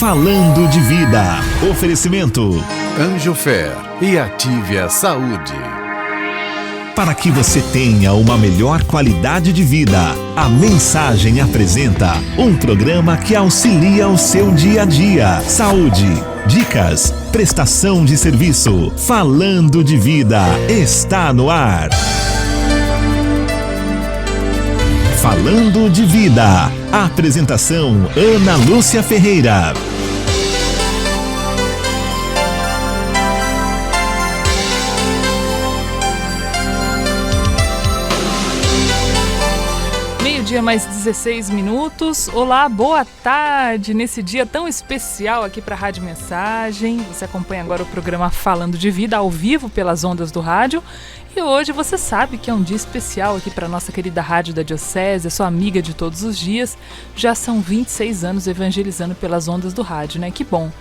Falando de Vida. Oferecimento Anjofer e Ative a Saúde. Para que você tenha uma melhor qualidade de vida, a Mensagem apresenta um programa que auxilia o seu dia a dia. Saúde, dicas, prestação de serviço. Falando de Vida está no ar. Falando de Vida. Apresentação Ana Lúcia Ferreira. Meio-dia mais 16 minutos. Olá, boa tarde. Nesse dia tão especial aqui para a Rádio Mensagem. Você acompanha agora o programa Falando de Vida ao vivo pelas ondas do rádio. E hoje você sabe que é um dia especial aqui para a nossa querida rádio da Diocese, a sua amiga de todos os dias. Já são 26 anos evangelizando pelas ondas do rádio, né? Que bom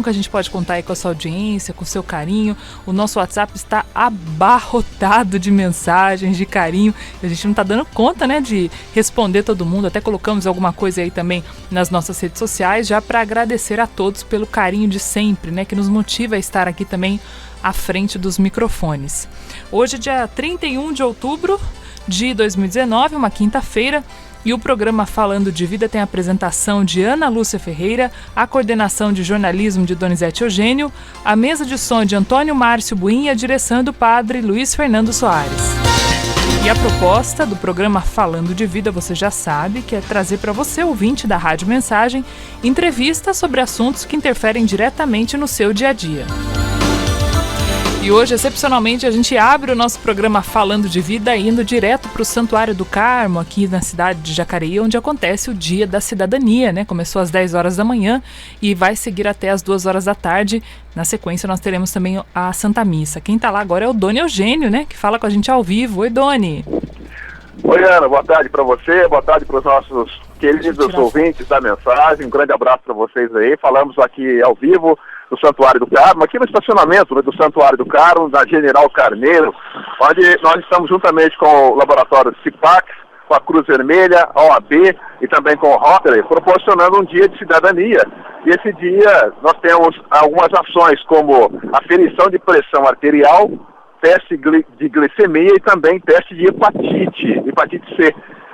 que a gente pode contar aí com a sua audiência, com o seu carinho. O nosso WhatsApp está abarrotado de mensagens, de carinho. A gente não está dando conta, né, de responder todo mundo. Até colocamos alguma coisa aí também nas nossas redes sociais, já para agradecer a todos pelo carinho de sempre, né, que nos motiva a estar aqui também à frente dos microfones. Hoje é dia 31 de outubro de 2019, uma quinta-feira, e o programa Falando de Vida tem a apresentação de Ana Lúcia Ferreira, a coordenação de jornalismo de Donizete Eugênio, a mesa de som de Antônio Márcio Buim e a direção do padre Luiz Fernando Soares. E a proposta do programa Falando de Vida, você já sabe, que é trazer para você, ouvinte da Rádio Mensagem, entrevistas sobre assuntos que interferem diretamente no seu dia a dia. E hoje, excepcionalmente, a gente abre o nosso programa Falando de Vida indo direto para o Santuário do Carmo, aqui na cidade de Jacareí, onde acontece o Dia da Cidadania, né? Começou às 10 horas da manhã e vai seguir até às 2 horas da tarde. Na sequência, nós teremos também a Santa Missa. Quem está lá agora é o Doni Eugênio, né? Que fala com a gente ao vivo. Oi, Doni. Oi, Ana. Boa tarde para você, boa tarde para os nossos queridos ouvintes da Mensagem. Um grande abraço para vocês aí. Falamos aqui ao vivo do Santuário do Carmo, aqui no estacionamento, né, do Santuário do Carmo, da General Carneiro, onde nós estamos juntamente com o laboratório CIPAC, com a Cruz Vermelha, a OAB e também com o Rotary, proporcionando um dia de cidadania. E esse dia nós temos algumas ações como aferição de pressão arterial, teste de glicemia e também teste de hepatite C.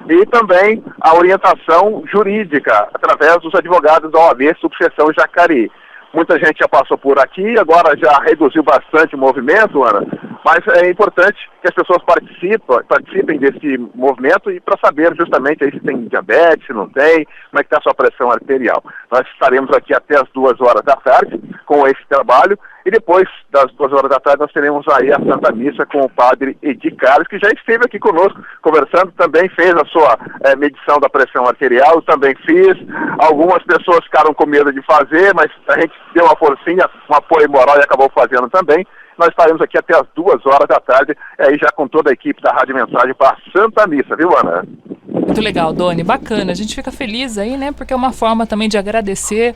E também a orientação jurídica através dos advogados da OAB, subseção Jacareí. Muita gente já passou por aqui, agora já reduziu bastante o movimento, Ana, mas é importante que as pessoas participem desse movimento e para saber justamente aí se tem diabetes, se não tem, como é que está a sua pressão arterial. Nós estaremos aqui até as 2 horas da tarde com esse trabalho e depois das 2 horas da tarde nós teremos aí a Santa Missa com o padre Edi Carlos, que já esteve aqui conosco conversando, também fez a sua medição da pressão arterial, eu também fiz. Algumas pessoas ficaram com medo de fazer, mas a gente deu uma forcinha, um apoio moral e acabou fazendo também. Nós estaremos aqui até as 2 horas da tarde, aí já com toda a equipe da Rádio Mensagem para a Santa Missa, viu, Ana? Muito legal, Doni, bacana. A gente fica feliz aí, né, porque é uma forma também de agradecer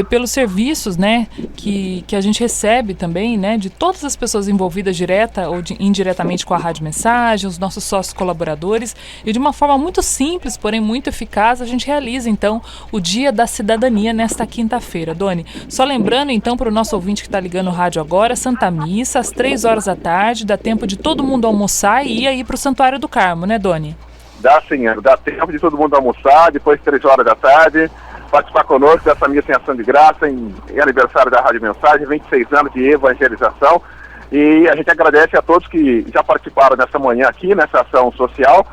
pelos serviços, né, que a gente recebe também, né, de todas as pessoas envolvidas direta ou indiretamente com a Rádio Mensagem, os nossos sócios colaboradores, e de uma forma muito simples, porém muito eficaz, a gente realiza, então, o Dia da Cidadania nesta quinta-feira. Doni, só lembrando, então, para o nosso ouvinte que está ligando o rádio agora, Santa Missa, às 3 horas da tarde, dá tempo de todo mundo almoçar e ir aí para o Santuário do Carmo, né, Doni? Dá sim, dá tempo de todo mundo almoçar, depois 3 horas da tarde, participar conosco dessa missa em ação de graça, em aniversário da Rádio Mensagem, 26 anos de evangelização. E a gente agradece a todos que já participaram nessa manhã aqui, nessa ação social,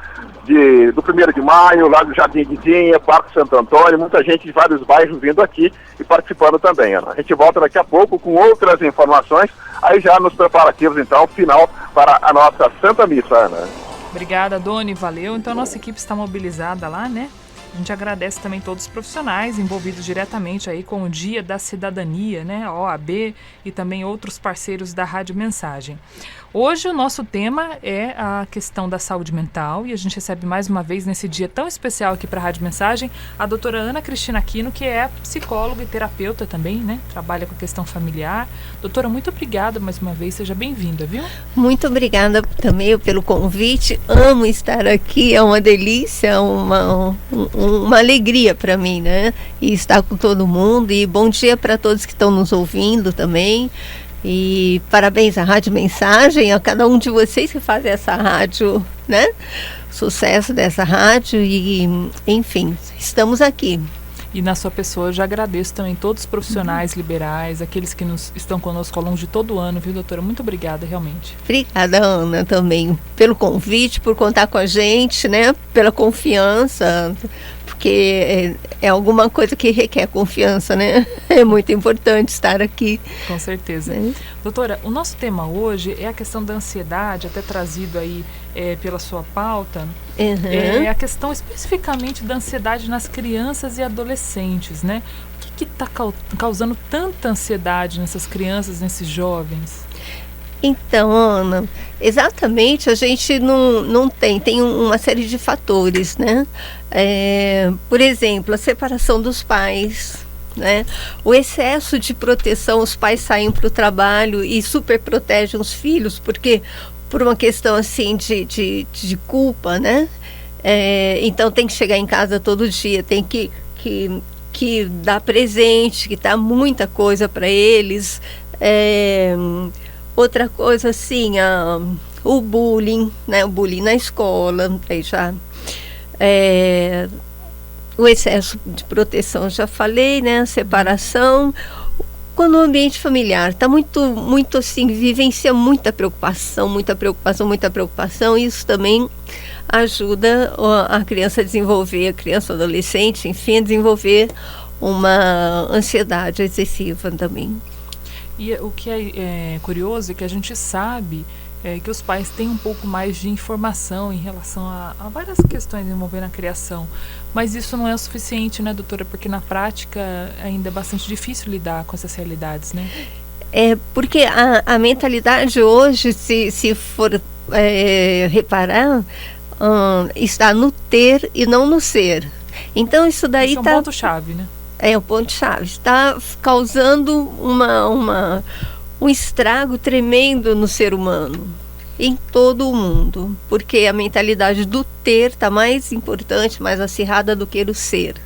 do 1º de maio, lá do Jardim Guidinha, Parque Santo Antônio, muita gente de vários bairros vindo aqui e participando também, Ana. A gente volta daqui a pouco com outras informações, aí já nos preparativos, então, final para a nossa Santa Missa, Ana. Obrigada, Doni, valeu. Então a nossa equipe está mobilizada lá, né? A gente agradece também todos os profissionais envolvidos diretamente aí com o Dia da Cidadania, né? A OAB e também outros parceiros da Rádio Mensagem. Hoje o nosso tema é a questão da saúde mental e a gente recebe mais uma vez nesse dia tão especial aqui para a Rádio Mensagem a doutora Ana Cristina Aquino, que é psicóloga e terapeuta também, né? Trabalha com a questão familiar. Doutora, muito obrigada mais uma vez, seja bem-vinda, viu? Muito obrigada também pelo convite, amo estar aqui, é uma delícia, um uma alegria para mim, né? E estar com todo mundo. E bom dia para todos que estão nos ouvindo também. E parabéns à Rádio Mensagem, a cada um de vocês que faz essa rádio, né? Sucesso dessa rádio e, enfim, estamos aqui. E na sua pessoa eu já agradeço também todos os profissionais liberais, aqueles que estão conosco ao longo de todo o ano, viu, doutora? Muito obrigada, realmente. Obrigada, Ana, também pelo convite, por contar com a gente, né? Pela confiança, porque é alguma coisa que requer confiança, né? É muito importante estar aqui. Com certeza. Doutora, o nosso tema hoje é a questão da ansiedade, até trazido aí pela sua pauta. É a questão especificamente da ansiedade nas crianças e adolescentes, né? O que está causando tanta ansiedade nessas crianças, nesses jovens? Então, Ana, exatamente, a gente não tem uma série de fatores, né? Por exemplo, a separação dos pais, né? O excesso de proteção, os pais saem para o trabalho e super protegem os filhos, porque por uma questão assim de culpa, né? Então tem que chegar em casa todo dia, tem que dar presente, que dá muita coisa para eles. Outra coisa assim, o bullying, né? O bullying na escola, aí já o excesso de proteção, já falei, né? A separação. Quando o ambiente familiar está muito assim, vivencia muita preocupação, isso também ajuda a criança a desenvolver, a criança, adolescente, enfim, a desenvolver uma ansiedade excessiva também. E o que é curioso é que a gente sabe que os pais têm um pouco mais de informação em relação a várias questões envolvendo a criação, mas isso não é o suficiente, né, doutora? Porque na prática ainda é bastante difícil lidar com essas realidades, né? Porque a mentalidade hoje, se for reparar, está no ter e não no ser. Então isso daí é um ponto-chave, né? É um ponto-chave. Está causando um estrago tremendo no ser humano, em todo o mundo, porque a mentalidade do ter está mais importante, mais acirrada do que o ser.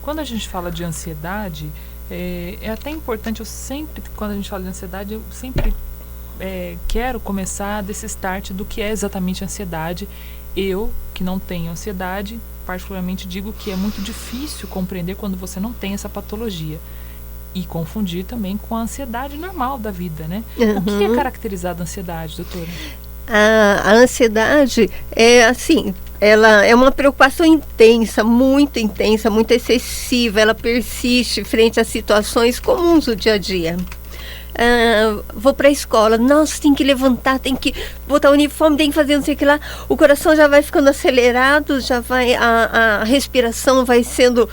Quando a gente fala de ansiedade, é até importante, quando a gente fala de ansiedade, eu sempre quero começar desse start do que é exatamente ansiedade. Eu, que não tenho ansiedade, particularmente digo que é muito difícil compreender quando você não tem essa patologia. E confundir também com a ansiedade normal da vida, né? O que é caracterizado a ansiedade, doutora? A ansiedade é assim, ela é uma preocupação intensa, muito excessiva, ela persiste frente a situações comuns do dia a dia. Vou para a escola, nossa, tem que levantar, tem que botar o uniforme, tem que fazer não sei o que lá, o coração já vai ficando acelerado, já vai, a respiração vai sendo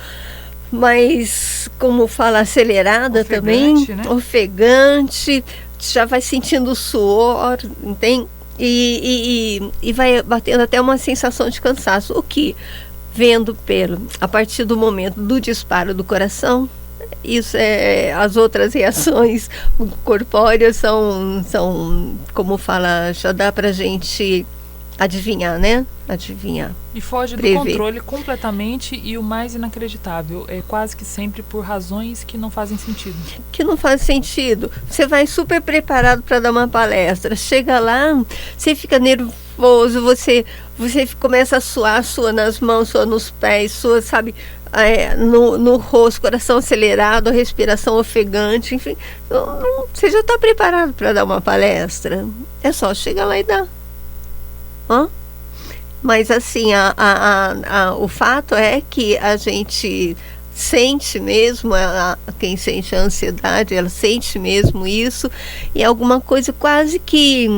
mais, como fala, acelerada também, né? Ofegante, já vai sentindo suor, entende? E vai batendo até uma sensação de cansaço, o que, vendo a partir do momento do disparo do coração, isso as outras reações corpóreas são, como fala, já dá pra gente adivinhar, né? E foge do controle completamente, e o mais inacreditável, é quase que sempre por razões que não fazem sentido. Você vai super preparado para dar uma palestra, chega lá, você fica nervoso, você começa a suar, sua nas mãos, sua nos pés, sua, sabe, no rosto, coração acelerado, a respiração ofegante, enfim, você já está preparado para dar uma palestra, é só chegar lá e dar. Mas assim, o fato é que a gente sente mesmo, quem sente a ansiedade, ela sente mesmo isso, e é alguma coisa quase que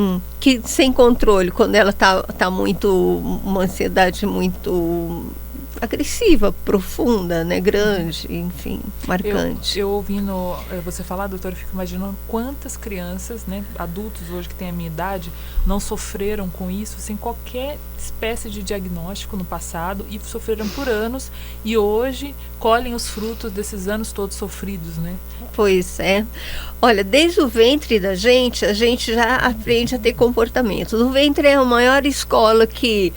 sem controle, quando ela tá uma ansiedade muito agressiva, profunda, né, grande, enfim, marcante. Eu ouvindo você falar, doutora, eu fico imaginando quantas crianças, né, adultos hoje que têm a minha idade, não sofreram com isso sem qualquer espécie de diagnóstico no passado, e sofreram por anos, e hoje colhem os frutos desses anos todos sofridos, né? Pois é. Olha, desde o ventre da gente, a gente já aprende a ter comportamento. O ventre é a maior escola que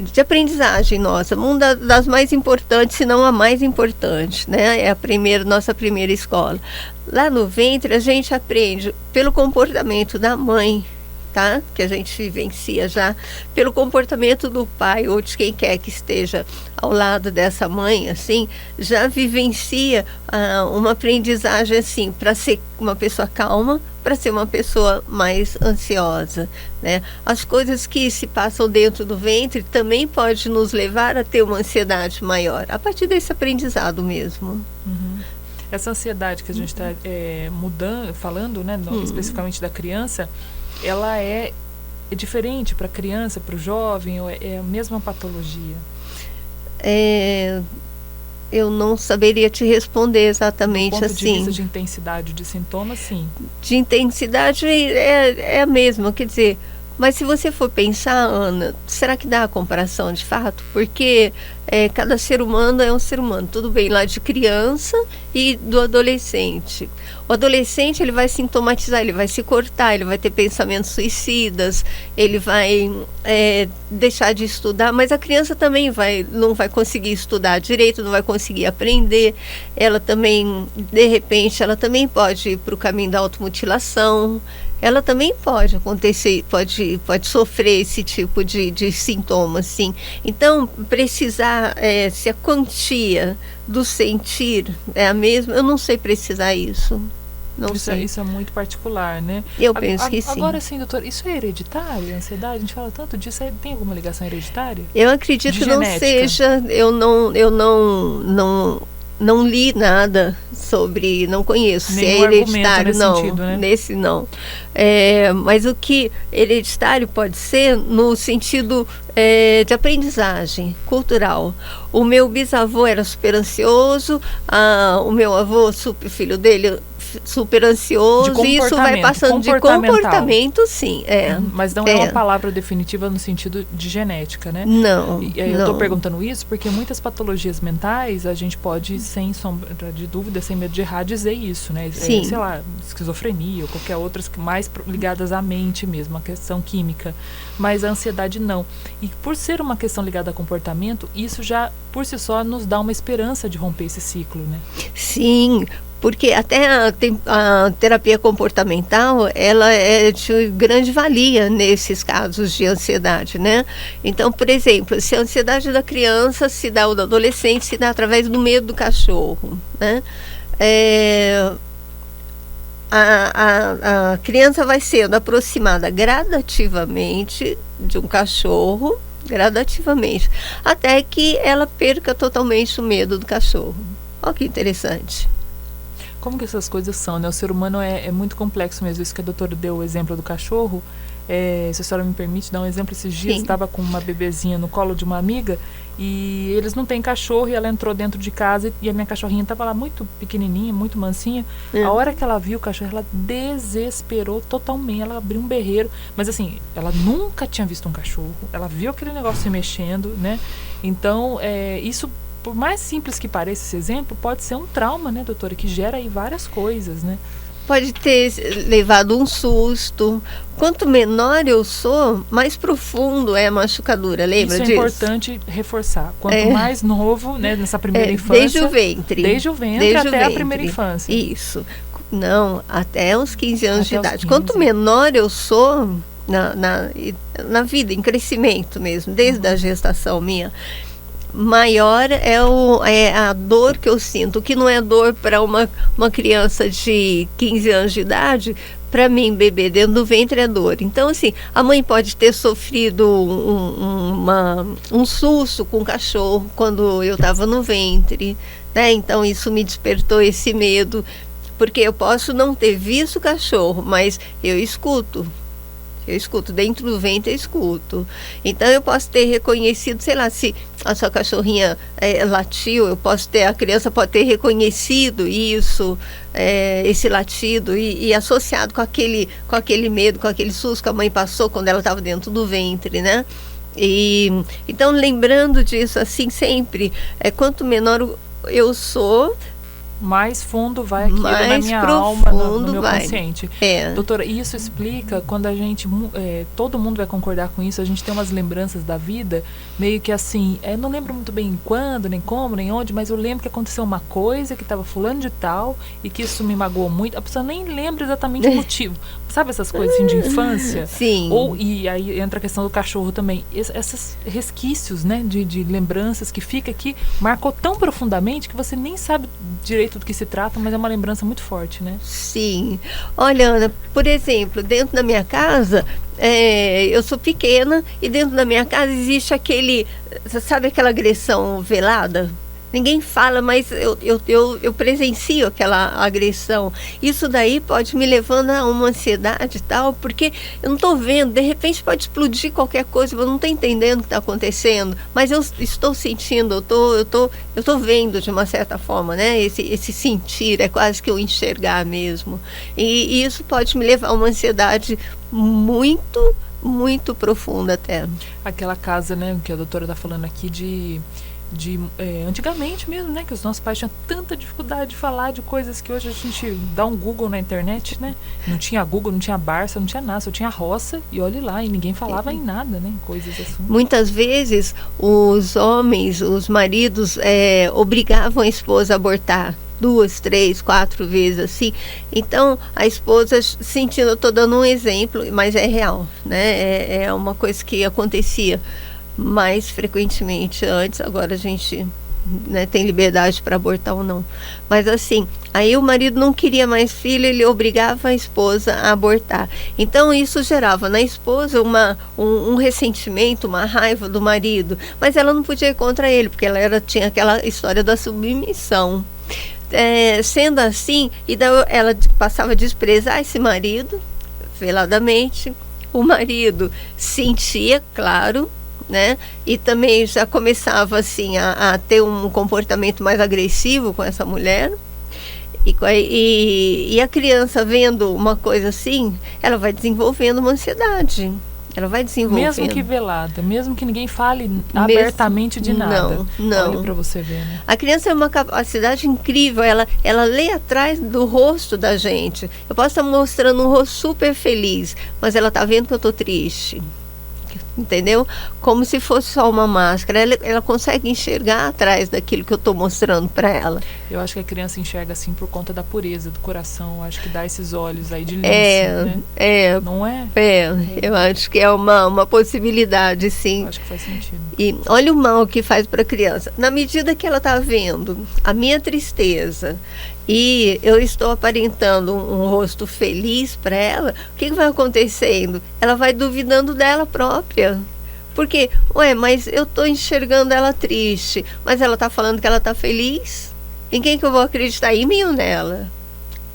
de aprendizagem nossa, uma das mais importantes, se não a mais importante, né? É nossa primeira escola. Lá no ventre a gente aprende pelo comportamento da mãe, tá? Que a gente vivencia já, pelo comportamento do pai ou de quem quer que esteja ao lado dessa mãe, assim, já vivencia uma aprendizagem assim, para ser uma pessoa calma, para ser uma pessoa mais ansiosa, né? As coisas que se passam dentro do ventre também pode nos levar a ter uma ansiedade maior, a partir desse aprendizado mesmo. Uhum. Essa ansiedade que a gente está falando, né, especificamente da criança, ela é diferente para a criança, para o jovem, ou é a mesma patologia? Eu não saberia te responder exatamente assim. Do ponto de vista de intensidade de sintomas, sim. De intensidade é a mesma, quer dizer, mas se você for pensar, Ana, será que dá a comparação de fato? Porque cada ser humano é um ser humano, tudo bem, lá de criança e do adolescente. O adolescente, ele vai sintomatizar, ele vai se cortar, ele vai ter pensamentos suicidas, ele vai deixar de estudar, mas a criança também não vai conseguir estudar direito, não vai conseguir aprender. Ela também, de repente, ela também pode ir para o caminho da automutilação. Ela também pode acontecer, pode sofrer esse tipo de sintomas, sim. Então, precisar, se a quantia do sentir é a mesma, eu não sei precisar isso. Não sei. Isso é muito particular, né? Eu penso que sim. Agora sim, doutor, isso é hereditário, a ansiedade? A gente fala tanto disso, tem alguma ligação hereditária? Eu acredito que não seja, eu não li nada sobre, não conheço se é hereditário, não, sentido, né? Nesse não. Mas o que hereditário pode ser no sentido de aprendizagem cultural. O meu bisavô era super ansioso, o meu avô, filho dele, super ansioso, e isso vai passando de comportamento, sim. Mas não é uma palavra definitiva no sentido de genética, né? Não. Eu estou perguntando isso porque muitas patologias mentais a gente pode, sem sombra de dúvida, sem medo de errar, dizer isso, né? Sim. Sei lá, esquizofrenia ou qualquer outras mais ligadas à mente mesmo, a questão química. Mas a ansiedade não. E por ser uma questão ligada a comportamento, isso já, por si só, nos dá uma esperança de romper esse ciclo, né? Sim, porque até a terapia comportamental, ela é de grande valia nesses casos de ansiedade, né? Então, por exemplo, se a ansiedade da criança se dá ou do adolescente, se dá através do medo do cachorro, né? A criança vai sendo aproximada gradativamente de um cachorro, até que ela perca totalmente o medo do cachorro. Olha que interessante. Como que essas coisas são, né? O ser humano é muito complexo mesmo. Isso que a doutora deu o exemplo do cachorro. Se a senhora me permite dar um exemplo, esses dias estava com uma bebezinha no colo de uma amiga e eles não têm cachorro e ela entrou dentro de casa e a minha cachorrinha estava lá muito pequenininha, muito mansinha. A hora que ela viu o cachorro, ela desesperou totalmente, ela abriu um berreiro, mas assim, ela nunca tinha visto um cachorro, ela viu aquele negócio se mexendo, né? Então, isso, por mais simples que pareça esse exemplo, pode ser um trauma, né, doutora, que gera aí várias coisas, né? Pode ter levado um susto. Quanto menor eu sou, mais profundo é a machucadura, lembra disso? Isso é importante reforçar. Quanto mais novo, né, nessa primeira infância... Desde o ventre até a primeira infância. Isso. Não, até os 15 anos de idade. Quanto menor eu sou na vida, em crescimento mesmo, desde a gestação minha, maior é a dor que eu sinto, que não é dor para uma criança de 15 anos de idade, para mim, bebê dentro do ventre é dor. Então, assim, a mãe pode ter sofrido um susto com o cachorro quando eu estava no ventre, né? Então, isso me despertou esse medo, porque eu posso não ter visto o cachorro, mas eu escuto. Dentro do ventre eu escuto. Então eu posso ter reconhecido, sei lá, se a sua cachorrinha latiu, a criança pode ter reconhecido isso, esse latido, e associado com aquele medo, com aquele susto que a mãe passou quando ela estava dentro do ventre, né? Então, lembrando disso, assim, sempre, quanto menor eu sou, mais fundo vai aquilo mais na minha profundo alma, no meu vai. consciente. É. Doutora, isso explica quando a gente, todo mundo vai concordar com isso, a gente tem umas lembranças da vida, meio que assim, não lembro muito bem quando, nem como, nem onde, mas eu lembro que aconteceu uma coisa, que estava fulano de tal, e que isso me magoou muito. A pessoa nem lembra exatamente o motivo. Sabe essas coisas assim de infância? Sim. E aí entra a questão do cachorro também. Esses resquícios, né, de lembranças que fica aqui, marcou tão profundamente que você nem sabe direito do que se trata, mas é uma lembrança muito forte, né? Sim. Olha, Ana, por exemplo, dentro da minha casa, eu sou pequena e dentro da minha casa existe sabe aquela agressão velada? Ninguém fala, mas eu presencio aquela agressão. Isso daí pode me levando a uma ansiedade e tal, porque eu não estou vendo, de repente pode explodir qualquer coisa, eu não estou entendendo o que está acontecendo, mas eu estou sentindo, eu tô vendo de uma certa forma, né? Esse sentir, é quase que eu enxergar mesmo. E isso pode me levar a uma ansiedade muito, muito profunda até. Aquela casa, né, que a doutora está falando aqui antigamente mesmo, né, que os nossos pais tinham tanta dificuldade de falar de coisas que hoje a gente dá um Google na internet, né? Não tinha Google, não tinha Barça, não tinha nada, só tinha roça e olhe lá, e ninguém falava em nada, né? Coisas assim. Muitas vezes os homens, os maridos obrigavam a esposa a abortar 2, 3, 4 vezes assim. Então a esposa sentindo, eu estou dando um exemplo, mas é real, né? É uma coisa que acontecia mais frequentemente antes, agora a gente, né, tem liberdade para abortar ou não. Mas assim, aí o marido não queria mais filho, ele obrigava a esposa a abortar. Então isso gerava na esposa um ressentimento, uma raiva do marido, mas ela não podia ir contra ele, porque ela tinha aquela história da submissão. Sendo assim, e daí ela passava a desprezar esse marido, veladamente. O marido sentia, claro, né? E também já começava assim a ter um comportamento mais agressivo com essa mulher. E a criança vendo uma coisa assim, ela vai desenvolvendo uma ansiedade. Ela vai desenvolvendo. Mesmo que velada, mesmo que ninguém fale abertamente de nada. Não. Olha para você ver, né? A criança tem uma capacidade incrível, ela lê atrás do rosto da gente. Eu posso estar mostrando um rosto super feliz, mas ela está vendo que eu estou triste. Entendeu? Como se fosse só uma máscara. Ela consegue enxergar atrás daquilo que eu estou mostrando para ela. Eu acho que a criança enxerga assim por conta da pureza do coração. Eu acho que dá esses olhos aí de lince, né? Não é? Eu acho que é uma possibilidade, sim. Eu acho que faz sentido. E olha o mal que faz para a criança. Na medida que ela está vendo a minha tristeza e eu estou aparentando um rosto feliz para ela, o que vai acontecendo? Ela vai duvidando dela própria. Porque, mas eu estou enxergando ela triste, mas ela está falando que ela está feliz? Em quem que eu vou acreditar? Em mim ou nela?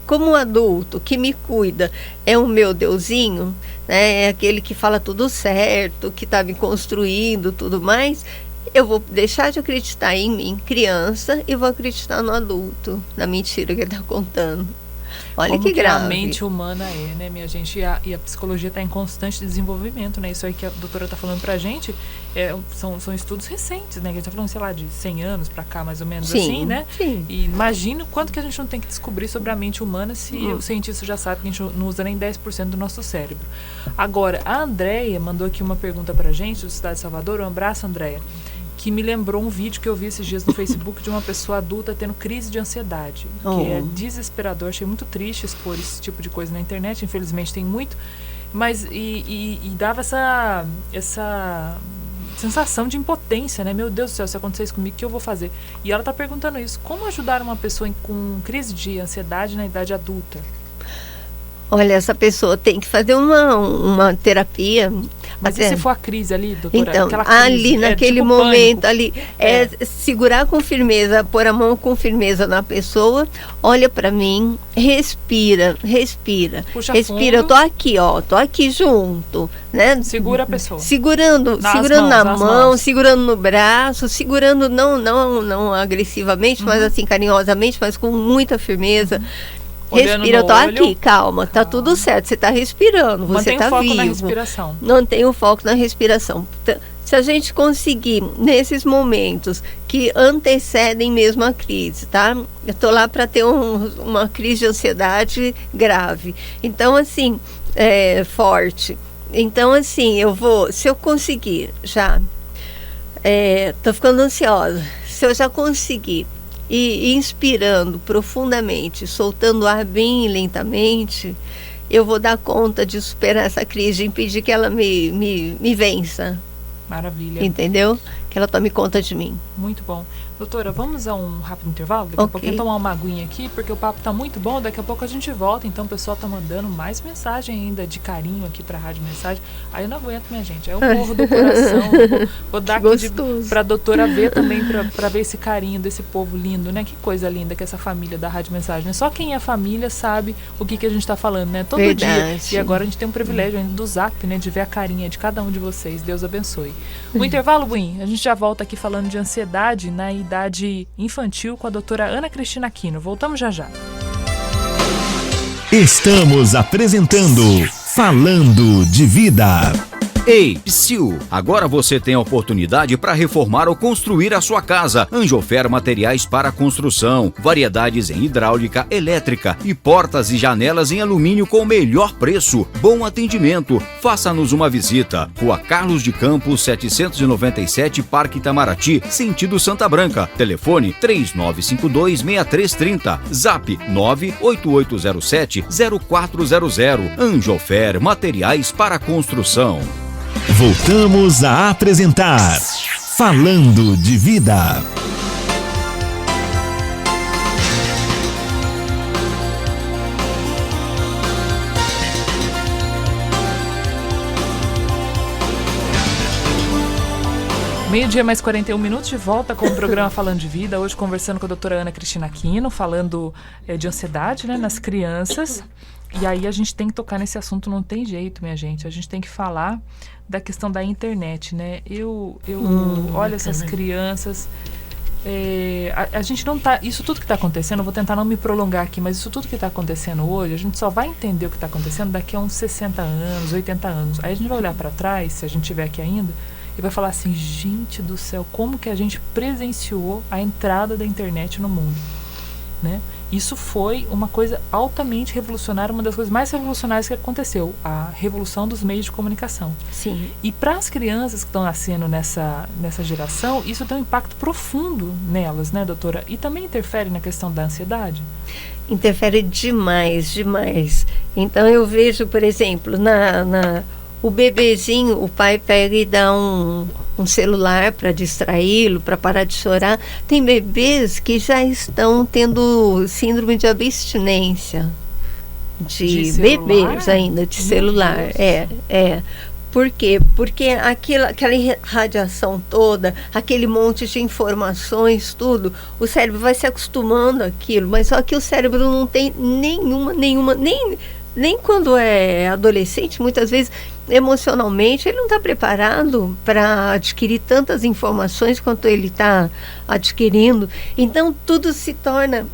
Como um adulto que me cuida, é o meu Deusinho, né? É aquele que fala tudo certo, que está me construindo, tudo mais. Eu vou deixar de acreditar em mim, criança, e vou acreditar no adulto, na mentira que ele está contando. Olha como que grave. A mente humana né, minha gente? E a psicologia está em constante desenvolvimento, né? Isso aí que a doutora está falando pra gente são estudos recentes, né? Que a gente está falando, sei lá, de 100 anos para cá, mais ou menos, sim, assim, né? Sim. E imagina o quanto que a gente não tem que descobrir sobre a mente humana se o cientista já sabe que a gente não usa nem 10% do nosso cérebro. Agora, a Andréia mandou aqui uma pergunta pra gente, do Cidade de Salvador. Um abraço, Andréia. Que me lembrou um vídeo que eu vi esses dias no Facebook de uma pessoa adulta tendo crise de ansiedade, que é desesperador. Achei muito triste expor esse tipo de coisa na internet, infelizmente tem muito, mas e dava essa sensação de impotência, né? Meu Deus do céu, se acontecer isso comigo, o que eu vou fazer? E ela está perguntando isso, como ajudar uma pessoa com crise de ansiedade na idade adulta? Olha, essa pessoa tem que fazer uma terapia. Mas e se for a crise ali, doutora? Então, aquela crise, ali, naquele tipo momento, pânico. Segurar com firmeza, pôr a mão com firmeza na pessoa, olha pra mim, respira. Puxa respira, fundo. eu tô aqui junto, né? Segura a pessoa. Segurando na mão, segurando no braço, segurando não agressivamente, mas assim, carinhosamente, mas com muita firmeza. Respira, eu tô aqui, calma, tá tudo certo, você tá respirando, você tá vivo. Mantém o foco na respiração. Não tem o foco na respiração. Se a gente conseguir, nesses momentos que antecedem mesmo a crise, tá? Eu tô lá para ter uma crise de ansiedade grave. Então, assim, forte. Então, assim, se eu conseguir já, tô ficando ansiosa, se eu já conseguir ir inspirando profundamente, soltando o ar bem lentamente, eu vou dar conta de superar essa crise, de impedir que ela me vença. Maravilha. Entendeu? Que ela tome conta de mim. Muito bom. Doutora, vamos a um rápido intervalo? Daqui a pouquinho tomar uma aguinha aqui, porque o papo tá muito bom. Daqui a pouco a gente volta. Então o pessoal tá mandando mais mensagem ainda de carinho aqui pra Rádio Mensagem. Aí eu não aguento, minha gente. Aí eu morro do coração. Vou dar aqui pra doutora ver também, pra ver esse carinho desse povo lindo, né? Que coisa linda que essa família da Rádio Mensagem. Só quem é família sabe o que a gente tá falando, né? Todo dia. E agora a gente tem um privilégio ainda do Zap, né? De ver a carinha de cada um de vocês. Deus abençoe. O intervalo, Buim, a gente já volta aqui falando de ansiedade na idade infantil com a doutora Ana Cristina Aquino. Voltamos já já. Estamos apresentando Falando de Vida. Ei, psiu! Agora você tem a oportunidade para reformar ou construir a sua casa. Anjofer Materiais para Construção. Variedades em hidráulica, elétrica e portas e janelas em alumínio com o melhor preço. Bom atendimento. Faça-nos uma visita. Rua Carlos de Campos, 797, Parque Itamaraty, sentido Santa Branca. Telefone 3952-6330. Zap 98807-0400. Anjofer Materiais para Construção. Voltamos a apresentar Falando de Vida. Meio-dia mais 41 minutos, de volta com o programa Falando de Vida. Hoje conversando com a doutora Ana Cristina Aquino, falando de ansiedade, né, nas crianças. E aí a gente tem que tocar nesse assunto, não tem jeito, minha gente. A gente tem que falar da questão da internet, né? Eu olho essas crianças... a gente não tá... Isso tudo que está acontecendo, eu vou tentar não me prolongar aqui, mas isso tudo que está acontecendo hoje, a gente só vai entender o que está acontecendo daqui a uns 60 anos, 80 anos. Aí a gente vai olhar para trás, se a gente estiver aqui ainda, e vai falar assim, gente do céu, como que a gente presenciou a entrada da internet no mundo, né? Isso foi uma coisa altamente revolucionária, uma das coisas mais revolucionárias que aconteceu, a revolução dos meios de comunicação. Sim. E para as crianças que estão nascendo nessa geração, isso tem um impacto profundo nelas, né, doutora? E também interfere na questão da ansiedade? Interfere demais, demais. Então eu vejo, por exemplo, o bebezinho, o pai pega e dá um celular para distraí-lo, para parar de chorar. Tem bebês que já estão tendo síndrome de abstinência. De bebês ainda, de celular. Por quê? Porque aquela radiação toda, aquele monte de informações, tudo, o cérebro vai se acostumando àquilo, mas só que o cérebro não tem nem quando é adolescente, muitas vezes, emocionalmente, ele não está preparado para adquirir tantas informações quanto ele está adquirindo. Então, tudo se torna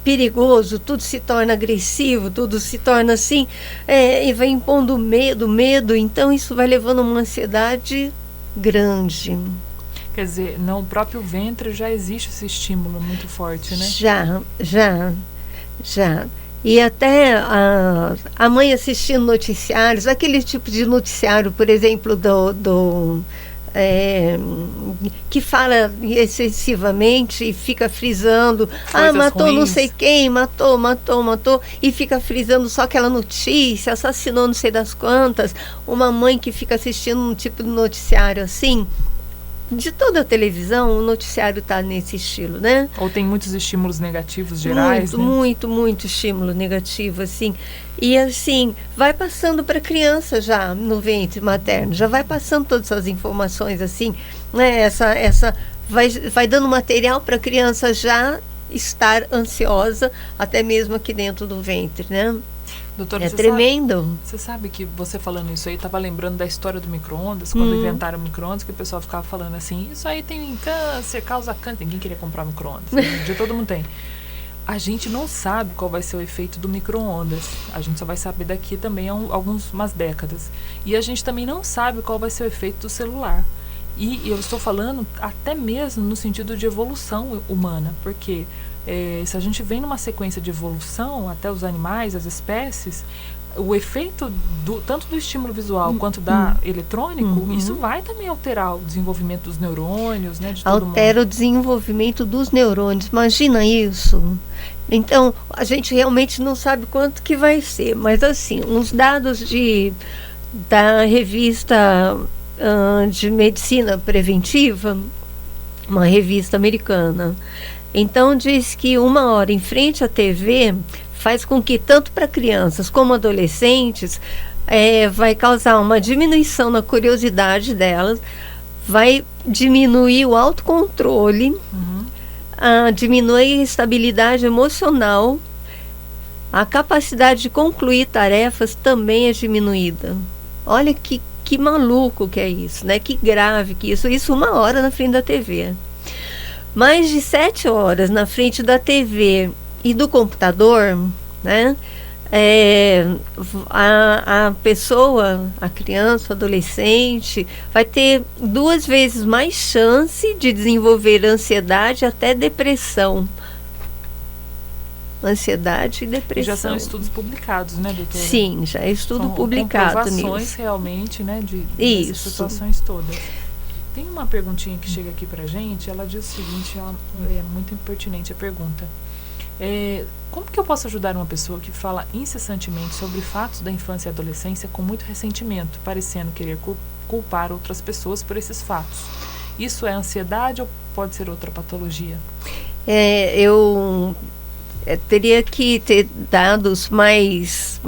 perigoso, tudo se torna agressivo, tudo se torna assim, e vai impondo medo. Então, isso vai levando a uma ansiedade grande. Quer dizer, no próprio ventre já existe esse estímulo muito forte, né? Já. E até a mãe assistindo noticiários, aquele tipo de noticiário, por exemplo, que fala excessivamente e fica frisando, matou ruins. Não sei quem, matou, e fica frisando só aquela notícia, assassinou não sei das quantas. Uma mãe que fica assistindo um tipo de noticiário assim, de toda a televisão, o noticiário está nesse estilo, né? Ou tem muitos estímulos negativos gerais, muito estímulo negativo, assim. E assim, vai passando para a criança já no ventre materno, já vai passando todas essas informações, assim, né? Vai dando material para a criança já estar ansiosa, até mesmo aqui dentro do ventre, né? Doutora, é tremendo. Você sabe que você falando isso aí, estava lembrando da história do micro-ondas, quando inventaram o micro-ondas, que o pessoal ficava falando assim, isso aí tem câncer, causa câncer, ninguém queria comprar micro-ondas, né? Todo mundo tem. A gente não sabe qual vai ser o efeito do micro-ondas, a gente só vai saber daqui também a umas décadas. E a gente também não sabe qual vai ser o efeito do celular. E eu estou falando até mesmo no sentido de evolução humana, porque se a gente vem numa sequência de evolução, até os animais, as espécies, o efeito tanto do estímulo visual quanto da eletrônico, isso vai também alterar o desenvolvimento dos neurônios, né, de todo Altera mundo. o desenvolvimento dos neurônios. Imagina isso. Então, a gente realmente não sabe quanto que vai ser, mas assim, uns dados da revista de medicina preventiva, uma revista americana, então diz que 1 hora em frente à TV faz com que tanto para crianças como adolescentes vai causar uma diminuição na curiosidade delas, vai diminuir o autocontrole, diminuir a estabilidade emocional, a capacidade de concluir tarefas também é diminuída. Olha que maluco que é isso, né? Que grave que isso 1 hora na frente da TV. Mais de 7 horas na frente da TV e do computador, né? A pessoa, a criança, o adolescente, vai ter 2 vezes mais chance de desenvolver ansiedade até depressão. Ansiedade e depressão. Já são estudos publicados, né, doutora? Sim, já é estudo são publicado nisso. Realmente, né, dessas situações todas. Tem uma perguntinha que chega aqui pra gente, ela diz o seguinte, ela é muito pertinente a pergunta. Como que eu posso ajudar uma pessoa que fala incessantemente sobre fatos da infância e adolescência com muito ressentimento, parecendo querer culpar outras pessoas por esses fatos? Isso é ansiedade ou pode ser outra patologia? Eu teria que ter dados mais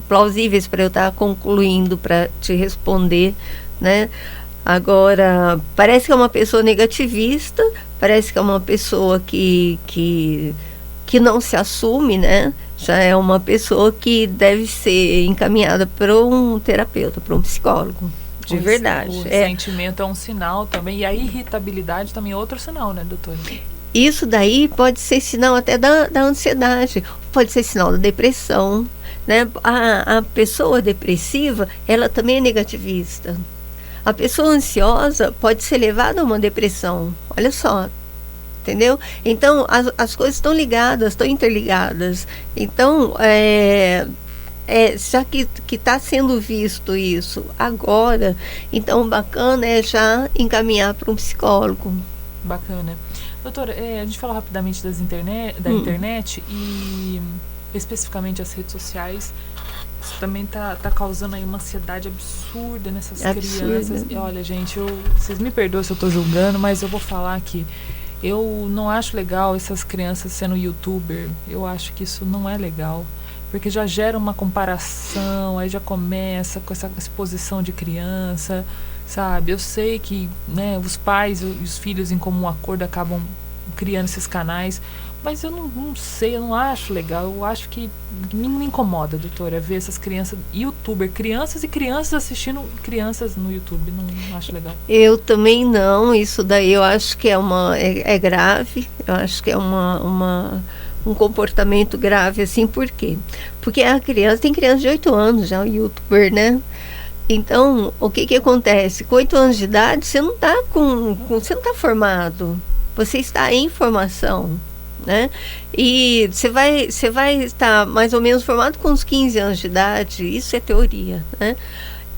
plausíveis para eu estar concluindo, para te responder, né? Agora, parece que é uma pessoa negativista, parece que é uma pessoa que não se assume, né? Já é uma pessoa que deve ser encaminhada para um terapeuta, para um psicólogo, de verdade. O ressentimento é um sinal também, e a irritabilidade também é outro sinal, né, doutora? Isso daí pode ser sinal até da ansiedade, pode ser sinal da depressão, né? A pessoa depressiva, ela também é negativista. A pessoa ansiosa pode ser levada a uma depressão, olha só, entendeu? Então, as coisas estão ligadas, estão interligadas. Então, já que está sendo visto isso agora, então bacana é já encaminhar para um psicólogo. Bacana. Doutora, a gente falou rapidamente da internet e especificamente as redes sociais. Isso também tá causando aí uma ansiedade absurda nessas crianças. E olha, gente, vocês me perdoem se eu tô julgando, mas eu vou falar que eu não acho legal essas crianças sendo youtuber. Eu acho que isso não é legal, porque já gera uma comparação, aí já começa com essa exposição de criança, sabe? Eu sei que, né, os pais e os filhos em comum acordo acabam criando esses canais, mas eu não sei, eu não acho legal. Eu acho que me incomoda, doutora, ver essas crianças, youtuber, crianças e crianças assistindo crianças no YouTube. Não acho legal. Eu também não, isso daí eu acho que é grave, eu acho que é um comportamento grave, assim, por quê? Porque tem criança de 8 anos já, o youtuber, né? Então, o que acontece? Com 8 anos de idade, você não está você não está formado, você está em formação, né? E você vai estar mais ou menos formado com uns 15 anos de idade, isso é teoria, né?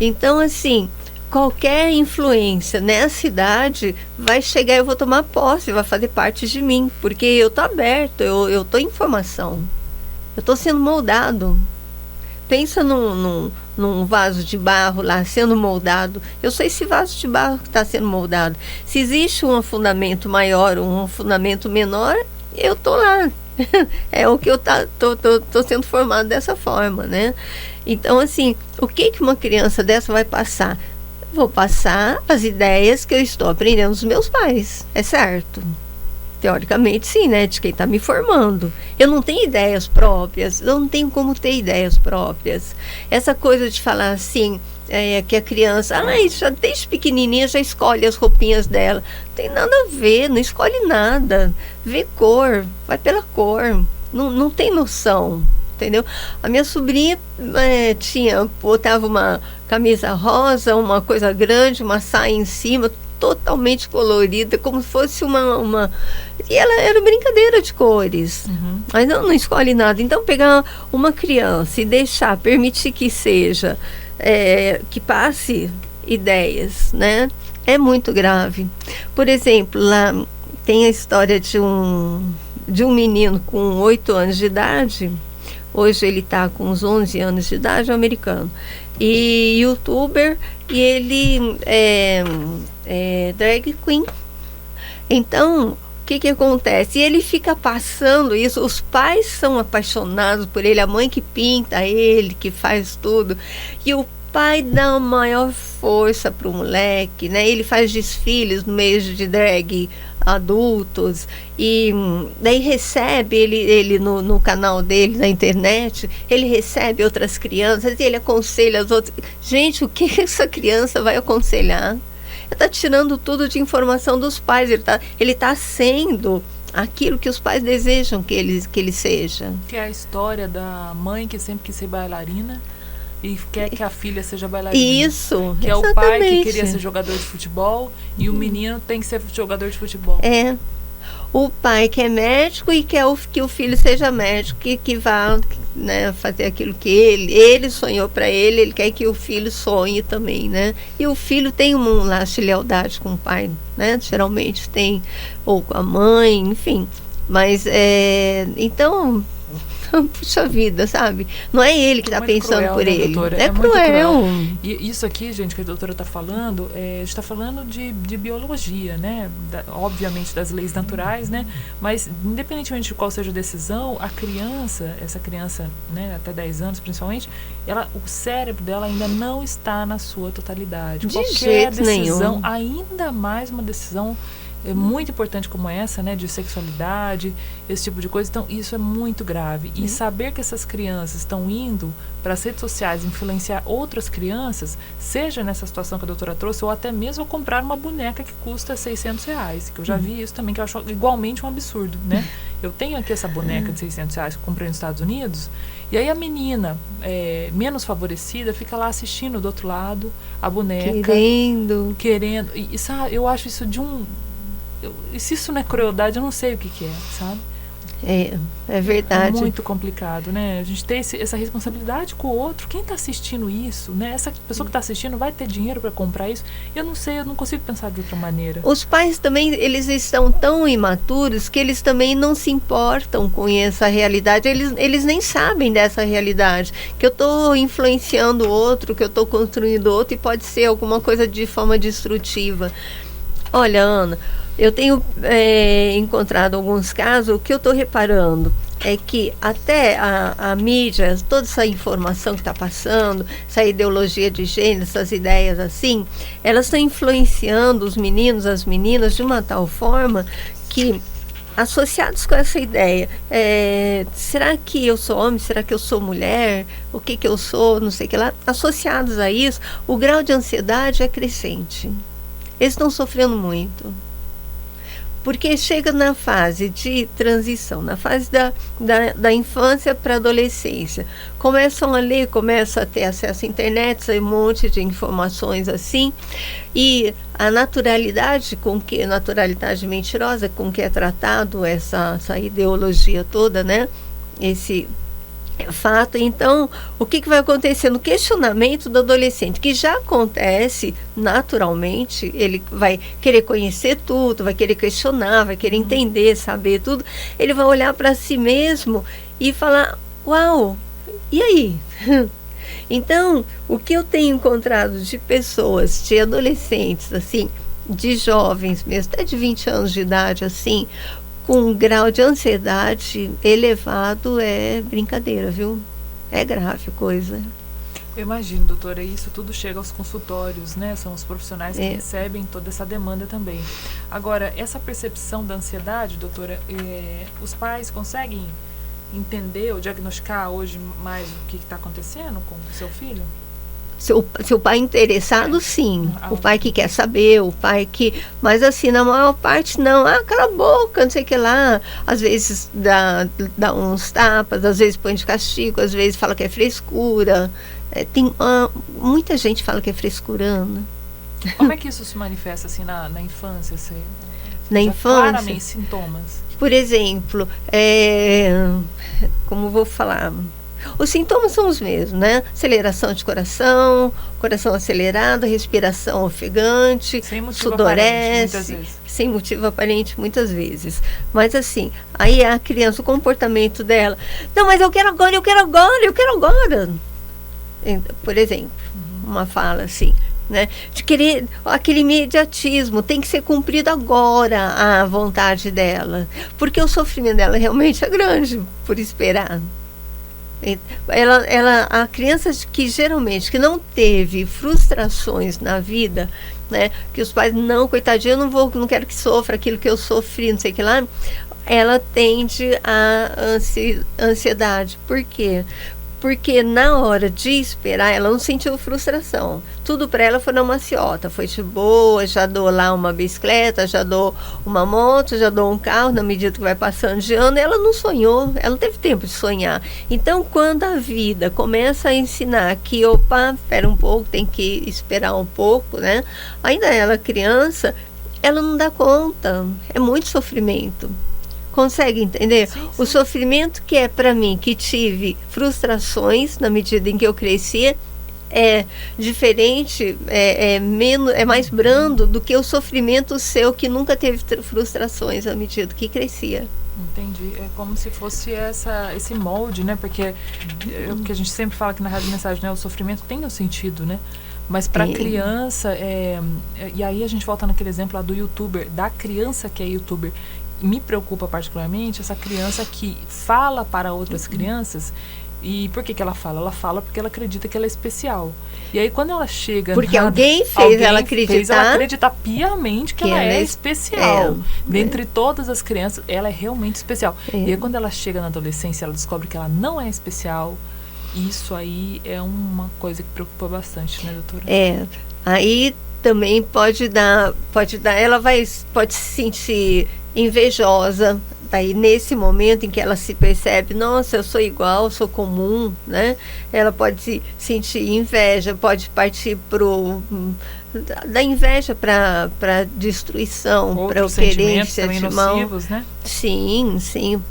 Então, assim, qualquer influência nessa idade vai chegar, eu vou tomar posse, vai fazer parte de mim, porque eu estou aberto, eu estou em formação, eu estou sendo moldado. Pensa num vaso de barro lá sendo moldado. Eu sou esse vaso de barro que está sendo moldado. Se existe um fundamento maior, um fundamento menor, eu tô lá. É o que eu tô sendo formado dessa forma, né? Então, assim, o que uma criança dessa vai passar? Vou passar as ideias que eu estou aprendendo dos meus pais, é certo? Teoricamente, sim, né? De quem está me formando. Eu não tenho ideias próprias, eu não tenho como ter ideias próprias. Essa coisa de falar assim, que a criança, já desde pequenininha já escolhe as roupinhas dela. Não tem nada a ver, não escolhe nada. Vê cor, vai pela cor. Não tem noção. entendeu? A minha sobrinha botava uma camisa rosa, uma coisa grande, uma saia em cima, totalmente colorida, como se fosse uma... E ela era brincadeira de cores. Mas não escolhe nada. Então, pegar uma criança e permitir que seja, que passe ideias, né? É muito grave. Por exemplo, lá tem a história de um menino com 8 anos de idade. Hoje ele está com uns 11 anos de idade, americano. E youtuber, e ele é drag queen. Então, o que acontece? E ele fica passando isso, os pais são apaixonados por ele, a mãe que pinta ele, que faz tudo. E o pai dá a maior força para o moleque, né? Ele faz desfiles no meio de drag adultos, e daí recebe ele no canal dele na internet, ele recebe outras crianças e ele aconselha as outras. Gente, o que essa criança vai aconselhar? Ele está tirando tudo de informação dos pais, ele tá sendo aquilo que os pais desejam que ele seja. Que é a história da mãe que sempre quis ser bailarina e quer que a filha seja bailarina. Isso, que é exatamente. O pai que queria ser jogador de futebol e o menino tem que ser jogador de futebol. O pai que é médico e quer que o filho seja médico, que vá, né, fazer aquilo que ele sonhou para ele quer que o filho sonhe também, né? E o filho tem um laço de lealdade com o pai, né? Geralmente tem, ou com a mãe, enfim. Mas, então... Puxa vida, sabe? Não é ele que está pensando cruel, por ele. Doutora? É cruel. E isso aqui, gente, que a doutora está falando, a gente está falando de biologia, né? Obviamente das leis naturais, né? Mas, independentemente de qual seja a decisão, a criança, essa criança, né, até 10 anos principalmente, o cérebro dela ainda não está na sua totalidade. De Qualquer jeito decisão, nenhum. ainda mais uma decisão muito importante como essa, né, de sexualidade, esse tipo de coisa. Então, isso é muito grave. E saber que essas crianças estão indo para as redes sociais influenciar outras crianças, seja nessa situação que a doutora trouxe, ou até mesmo comprar uma boneca que custa R$600, que eu já vi isso também, que eu acho igualmente um absurdo, né? Eu tenho aqui essa boneca de R$600 que eu comprei nos Estados Unidos, e aí a menina menos favorecida fica lá assistindo do outro lado a boneca. Querendo. E sabe, eu acho isso de um... se isso não é crueldade, eu não sei o que é, sabe? É verdade. É muito complicado, né? A gente tem essa responsabilidade com o outro. Quem está assistindo isso, né? Essa pessoa que está assistindo vai ter dinheiro para comprar isso? Eu não sei, eu não consigo pensar de outra maneira. Os pais também, eles estão tão imaturos que eles também não se importam com essa realidade. Eles nem sabem dessa realidade. Que eu estou influenciando o outro, que eu estou construindo outro, e pode ser alguma coisa de forma destrutiva. Olha, Ana, eu tenho encontrado alguns casos. O que eu estou reparando é que até a mídia, toda essa informação que está passando, essa ideologia de gênero, essas ideias assim, elas estão influenciando os meninos, as meninas, de uma tal forma que, associados com essa ideia, será que eu sou homem, será que eu sou mulher, o que eu sou, não sei o que lá, associados a isso, o grau de ansiedade é crescente. Eles estão sofrendo muito. Porque chega na fase de transição, na fase da infância para a adolescência. Começam a ler, começam a ter acesso à internet, um monte de informações assim. E a naturalidade naturalidade mentirosa com que é tratado essa ideologia toda, né? Esse fato. Então, o que vai acontecer no questionamento do adolescente, que já acontece naturalmente, ele vai querer conhecer tudo, vai querer questionar, vai querer entender, saber tudo, ele vai olhar para si mesmo e falar, uau, e aí? Então, o que eu tenho encontrado de pessoas, de adolescentes, assim, de jovens mesmo, até de 20 anos de idade, assim, com um grau de ansiedade elevado, é brincadeira, viu? É grave a coisa. Eu imagino, doutora, isso tudo chega aos consultórios, né? São os profissionais que recebem toda essa demanda também. Agora, essa percepção da ansiedade, doutora, os pais conseguem entender ou diagnosticar hoje mais o que está acontecendo com o seu filho? Se o pai interessado, sim. O pai que quer saber, o pai que... Mas assim, na maior parte não. Cala a boca, não sei o que lá. Às vezes dá uns tapas, às vezes põe de castigo, às vezes fala que é frescura. Muita gente fala que é frescurando. Como é que isso se manifesta assim na infância? Na infância? Claramente, sintomas. Por exemplo, como vou falar... Os sintomas são os mesmos, né? Aceleração de coração acelerado, respiração ofegante, sudorese, sem motivo aparente muitas vezes. Mas assim, aí a criança, o comportamento dela, não, mas eu quero agora. Por exemplo, uma fala assim, né? De querer aquele imediatismo, tem que ser cumprido agora a vontade dela, porque o sofrimento dela realmente é grande por esperar. A criança que geralmente que não teve frustrações na vida, né, que os pais coitadinho, eu não quero que sofra aquilo que eu sofri, não sei o que lá, ela tende a ansiedade. Por quê? Porque na hora de esperar, ela não sentiu frustração. Tudo para ela foi na maciota. Foi de boa, já dou lá uma bicicleta, já dou uma moto, já dou um carro, na medida que vai passando de ano. Ela não sonhou, ela não teve tempo de sonhar. Então, quando a vida começa a ensinar que, espera um pouco, tem que esperar um pouco, né? Ainda ela criança, ela não dá conta. É muito sofrimento. Consegue entender? Sim. O sofrimento que é para mim, que tive frustrações na medida em que eu crescia, é diferente, é mais brando do que o sofrimento seu que nunca teve frustrações à medida que crescia. Entendi. É como se fosse esse molde, né? Porque é o que a gente sempre fala aqui na Rádio Mensagem, né? O sofrimento tem um sentido, né? Mas para criança, e aí a gente volta naquele exemplo lá do youtuber, da criança que é youtuber. Me preocupa particularmente essa criança que fala para outras crianças. E por que ela fala? Ela fala porque ela acredita que ela é especial. E aí quando ela chega... Porque alguém fez ela acreditar piamente que ela é especial. Dentre todas as crianças, ela é realmente especial. E aí quando ela chega na adolescência, ela descobre que ela não é especial. Isso aí é uma coisa que preocupa bastante, né, doutora? Aí também pode dar, ela pode se sentir invejosa. Daí nesse momento em que ela se percebe, nossa, eu sou igual, eu sou comum, né? Ela pode sentir inveja, pode partir da inveja para destruição, para ocorrência de mal. Nocivos, né? Sim,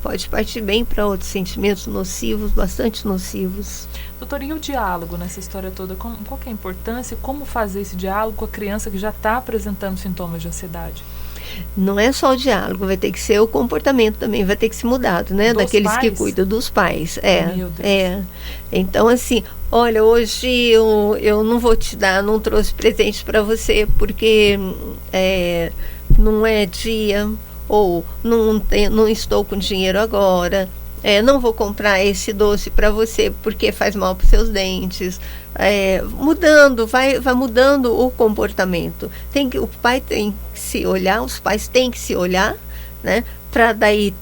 pode partir bem para outros sentimentos nocivos, bastante nocivos. Doutora, e o diálogo nessa história toda? Qual que é a importância? Como fazer esse diálogo com a criança que já está apresentando sintomas de ansiedade? Não é só o diálogo, vai ter que ser o comportamento também, vai ter que ser mudado, né? Daqueles que cuidam dos pais. Meu Deus. Então, assim, olha, hoje eu não vou te dar, não trouxe presente para você porque não é dia, ou não estou com dinheiro agora. Não vou comprar esse doce para você porque faz mal para os seus dentes. Vai mudando o comportamento. O pai tem que se olhar, os pais têm que se olhar, né? Para daí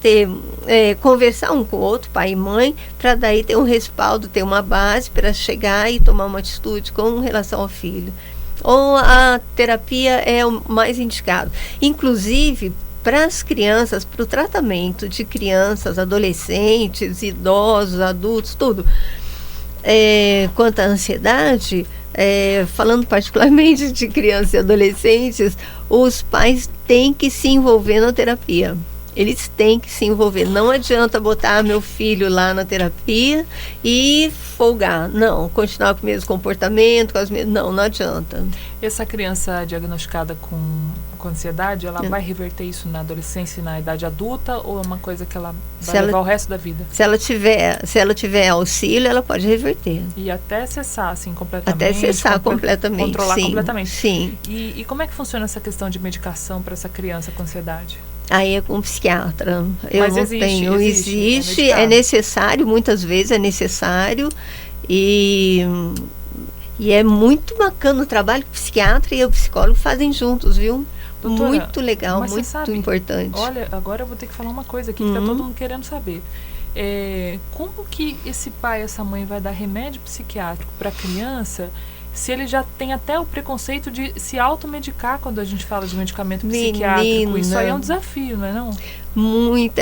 conversar um com o outro, pai e mãe, para daí ter um respaldo, ter uma base para chegar e tomar uma atitude com relação ao filho. Ou a terapia é o mais indicado. Inclusive, para as crianças, para o tratamento de crianças, adolescentes, idosos, adultos, tudo. Quanto à ansiedade, falando particularmente de crianças e adolescentes, os pais têm que se envolver na terapia. Eles têm que se envolver. Não adianta botar meu filho lá na terapia e folgar. Não, continuar com o mesmo comportamento, não adianta. Essa criança diagnosticada com ansiedade, ela vai reverter isso na adolescência e na idade adulta, ou é uma coisa que ela vai levar o resto da vida? Se ela tiver auxílio, ela pode reverter. E até cessar, assim, completamente? Até cessar completamente, controlar completamente. Sim. E como é que funciona essa questão de medicação para essa criança com ansiedade? Aí é com um psiquiatra. Existe, é necessário, muitas vezes é necessário, e é muito bacana o trabalho que o psiquiatra e o psicólogo fazem juntos, viu? Doutora, muito legal, muito importante. Olha, agora eu vou ter que falar uma coisa aqui que tá todo mundo querendo saber. Como que esse pai, essa mãe vai dar remédio psiquiátrico para a criança se ele já tem até o preconceito de se automedicar quando a gente fala de medicamento psiquiátrico. Isso aí é um desafio, não é não? Muito.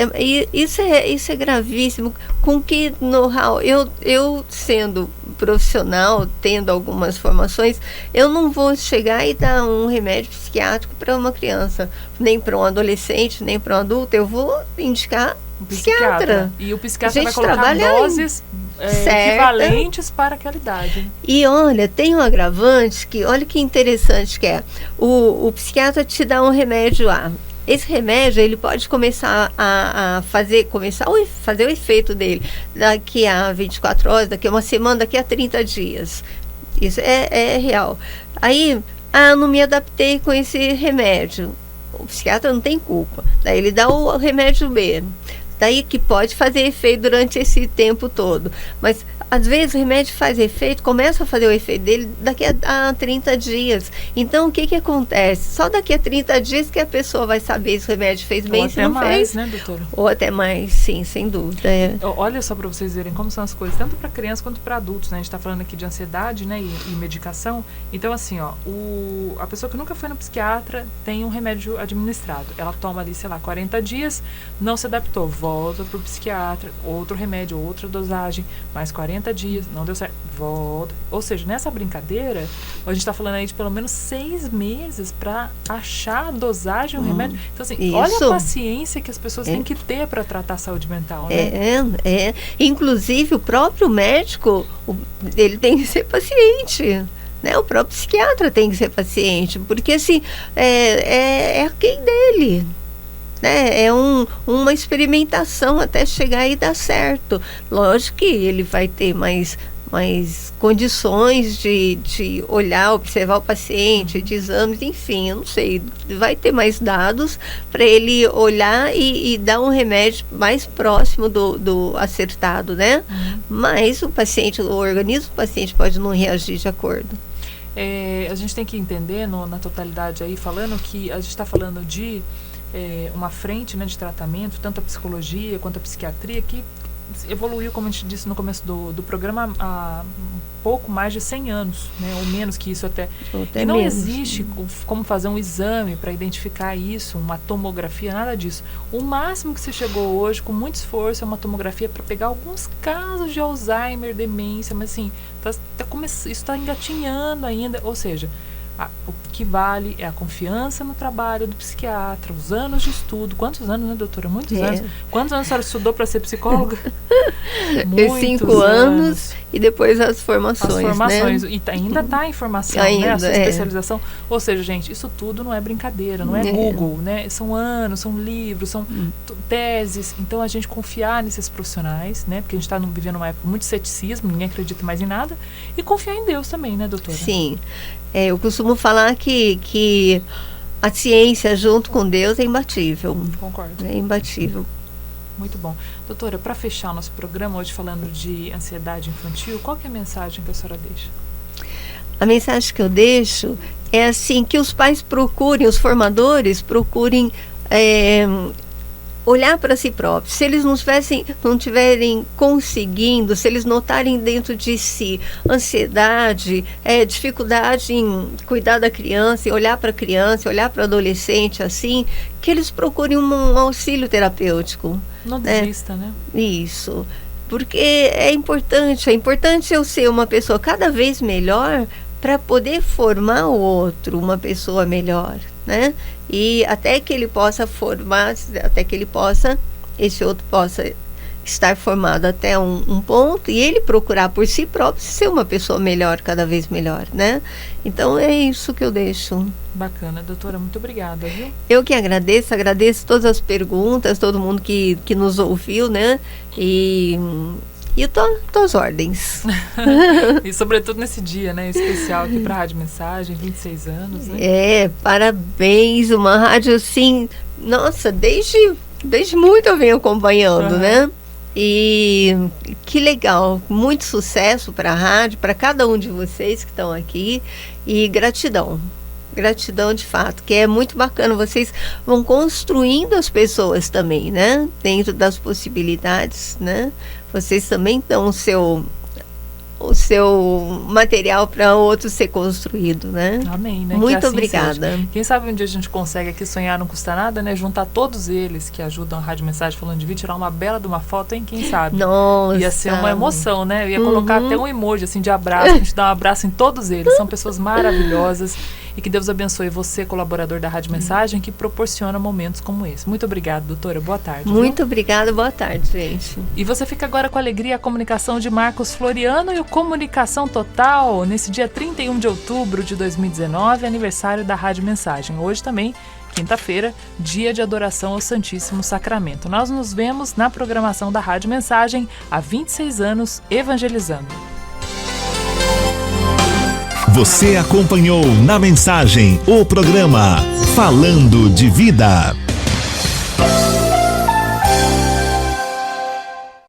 Isso é gravíssimo. Com que know-how? Eu sendo profissional, tendo algumas formações, eu não vou chegar e dar um remédio psiquiátrico para uma criança, nem para um adolescente, nem para um adulto. Eu vou indicar psiquiatra. E o psiquiatra vai colocar doses equivalentes para aquela idade. E olha, tem um agravante que, olha que interessante que é. O psiquiatra te dá um remédio A. Esse remédio, ele pode começar a fazer o efeito dele daqui a 24 horas, daqui a uma semana, daqui a 30 dias. Isso é real. Aí, eu não me adaptei com esse remédio. O psiquiatra não tem culpa. Daí ele dá o remédio B. Daí que pode fazer efeito durante esse tempo todo. Mas, às vezes, o remédio faz efeito, começa a fazer o efeito dele daqui a 30 dias. Então, o que acontece? Só daqui a 30 dias que a pessoa vai saber se o remédio fez bem, se não fez. Ou até mais, né, doutora? Ou até mais, sim, sem dúvida. Olha só para vocês verem como são as coisas, tanto para crianças quanto para adultos, né? A gente está falando aqui de ansiedade, né, e medicação. Então, assim, a pessoa que nunca foi no psiquiatra tem um remédio administrado. Ela toma ali, 40 dias, não se adaptou, volta para o psiquiatra, outro remédio, outra dosagem, mais 40 dias, não deu certo, volta. Ou seja, nessa brincadeira, a gente está falando aí de pelo menos 6 meses para achar a dosagem, o remédio. Então, assim, olha a paciência que as pessoas têm que ter para tratar a saúde mental, né? Inclusive, o próprio médico, ele tem que ser paciente. Né? O próprio psiquiatra tem que ser paciente, porque, assim, é quem dele. É uma experimentação até chegar e dar certo. Lógico que ele vai ter mais condições de olhar, observar o paciente, de exames, enfim, eu não sei, vai ter mais dados para ele olhar e dar um remédio mais próximo do acertado, né? Mas o organismo do paciente pode não reagir de acordo. A gente tem que entender, na totalidade aí, falando que a gente está falando de uma frente, né, de tratamento, tanto a psicologia quanto a psiquiatria, que evoluiu, como a gente disse no começo do programa, há um pouco mais de 100 anos, né, ou menos que isso até. E não existe como fazer um exame para identificar isso, uma tomografia, nada disso. O máximo que se chegou hoje, com muito esforço, é uma tomografia para pegar alguns casos de Alzheimer, demência, mas assim, isso está engatinhando ainda, ou seja, o que vale é a confiança no trabalho do psiquiatra, os anos de estudo. Quantos anos, né, doutora? Muitos anos. Quantos anos a senhora estudou para ser psicóloga? 5 anos e depois as formações, né? E ainda está em formação, né? A sua especialização. Ou seja, gente, isso tudo não é brincadeira, não é Google, né? São anos, são livros, são teses. Então, a gente confiar nesses profissionais, né? Porque a gente está vivendo uma época muito de ceticismo, ninguém acredita mais em nada. E confiar em Deus também, né, doutora? Sim. Eu costumo falar que a ciência junto com Deus é imbatível. Concordo. É imbatível. Muito bom. Doutora, para fechar o nosso programa hoje falando de ansiedade infantil, qual que é a mensagem que a senhora deixa? A mensagem que eu deixo é assim, que os pais procurem, os formadores procurem olhar para si próprios. Se eles não estiverem conseguindo, se eles notarem dentro de si ansiedade, dificuldade em cuidar da criança, olhar para a criança, olhar para o adolescente, assim, que eles procurem um auxílio terapêutico. Não desista, né? Isso. Porque é importante eu ser uma pessoa cada vez melhor para poder formar o outro, uma pessoa melhor, né? E até que ele possa esse outro possa estar formado até um ponto e ele procurar por si próprio ser uma pessoa melhor, cada vez melhor, né? Então é isso que eu deixo. Bacana, doutora, muito obrigada, viu? Eu que agradeço todas as perguntas, todo mundo que nos ouviu, né? E eu tô às ordens. E sobretudo nesse dia, né, especial aqui para a Rádio Mensagem, 26 anos, né? Parabéns, uma rádio assim, nossa, desde muito eu venho acompanhando, né? E que legal, muito sucesso para a rádio, para cada um de vocês que estão aqui, e gratidão de fato, que é muito bacana, vocês vão construindo as pessoas também, né? Dentro das possibilidades, né? Vocês também dão o seu material para outro ser construído, né? Amém, né? Muito assim obrigada. Seja. Quem sabe um dia a gente consegue aqui, sonhar não custa nada, né? Juntar todos eles que ajudam a Rádio Mensagem Falando de Vida, tirar uma bela de uma foto, hein? Quem sabe? Nossa. Ia ser uma emoção, né? Eu ia colocar até um emoji assim de abraço, a gente dá um abraço em todos eles. São pessoas maravilhosas. E que Deus abençoe você, colaborador da Rádio Mensagem, que proporciona momentos como esse. Muito obrigada, doutora. Boa tarde. Muito obrigada. Boa tarde, gente. E você fica agora com a alegria, a comunicação de Marcos Floriano e o Comunicação Total, nesse dia 31 de outubro de 2019, aniversário da Rádio Mensagem. Hoje também, quinta-feira, dia de adoração ao Santíssimo Sacramento. Nós nos vemos na programação da Rádio Mensagem há 26 anos, evangelizando. Você acompanhou na Mensagem o programa Falando de Vida.